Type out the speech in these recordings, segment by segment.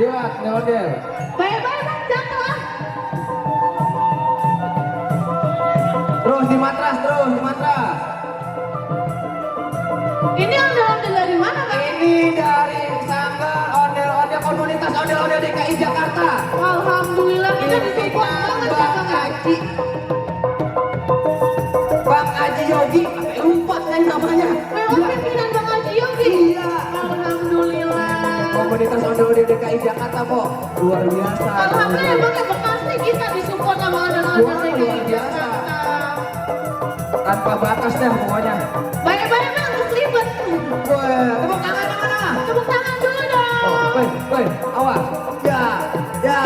Lihat, ondel. Baik-baik bang, jatuh. Terus di matras, terus di matras. Ini ondel-ondel dari mana bang? Ini dari sanggar ondel-ondel komunitas ondel-ondel DKI Jakarta. Alhamdulillah kita disupport Pimpinan banget ya Bang bang. Aji. Bang Aji Yogi, sampai lupa saya namanya. Memang pimpinan bang Haji Yogi. Iya. Alhamdulillah. Komunitas ondel-ondel DKI Jakarta kok luar biasa. Alhamdulillah bang ya Bekasi kita disupport sama ondel-ondel Wah, DKI luar biasa. Jakarta. Tanpa batas deh pokoknya. Baik-baik bang, terus ribet. Wah, tepuk tangan mana? Tepuk tangan dulu dong. Oh, woi, awas. Ya, ya.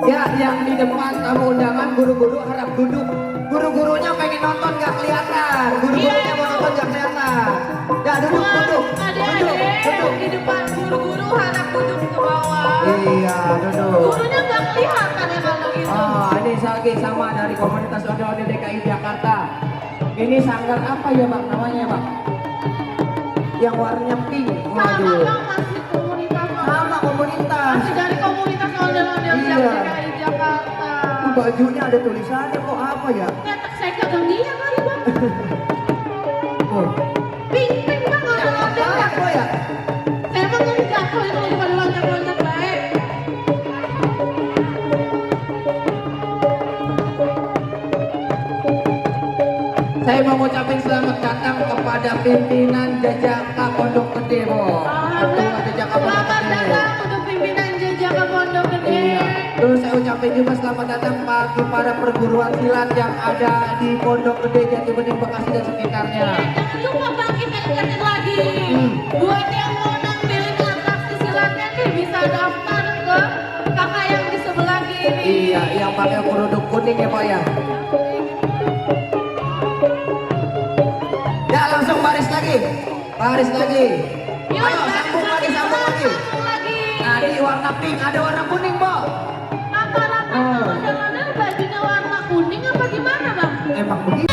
Ya, yang di depan tamu undangan guru-guru harap duduk. Guru-gurunya pengen nonton gak kelihatan. Guru-gurunya mau nonton gak kelihatan. Ya, duduk, duduk. Adik-adik di depan guru-guru harap duduk ke bawah. Iya, duduk. Gurunya nggak kelihatan ya kalau gitu. Oh, ini lagi sama dari komunitas ondel-ondel DKI Jakarta. Ini sanggar apa ya bang namanya bang? Yang warnanya pink. Sama Waduh. bang masih komunitas. Sama komunitas. Masih dari komunitas ondel-ondel Iya. DKI Jakarta. Itu bajunya ada tulisannya kok apa ya? Ternyata saya kagak dia kali bang. Oh. Pink bang ondel-ondel. Apa ya? Saya emang yang jatuh itu lagi pada loncat-loncat baik. Saya mau ngucapin selamat datang kepada pimpinan Jajaka Pondok Gede, Bo. Ketua Jajaka Pondok Selamat Gede. datang untuk pimpinan Jajaka Pondok Gede. Iya. Terus saya ucapin juga selamat datang bagi para perguruan silat yang ada di Pondok Gede, Jatibening, Bekasi dan sekitarnya. Jangan lupa bang kita ingetin lagi. Buat yang mau nampilin atraksi silatnya nih bisa daftar ke kakak yang di sebelah kiri. Iya, yang pakai kerudung kuning ya, Pak ya. Ya, langsung baris lagi. Baris lagi. Yuk, Ayo, sambung lagi, sambung lagi. sambung lagi. Tadi warna pink, ada warna kuning, Bo. Apa rata ondel-ondel bajunya warna kuning apa gimana bang? Emang begitu.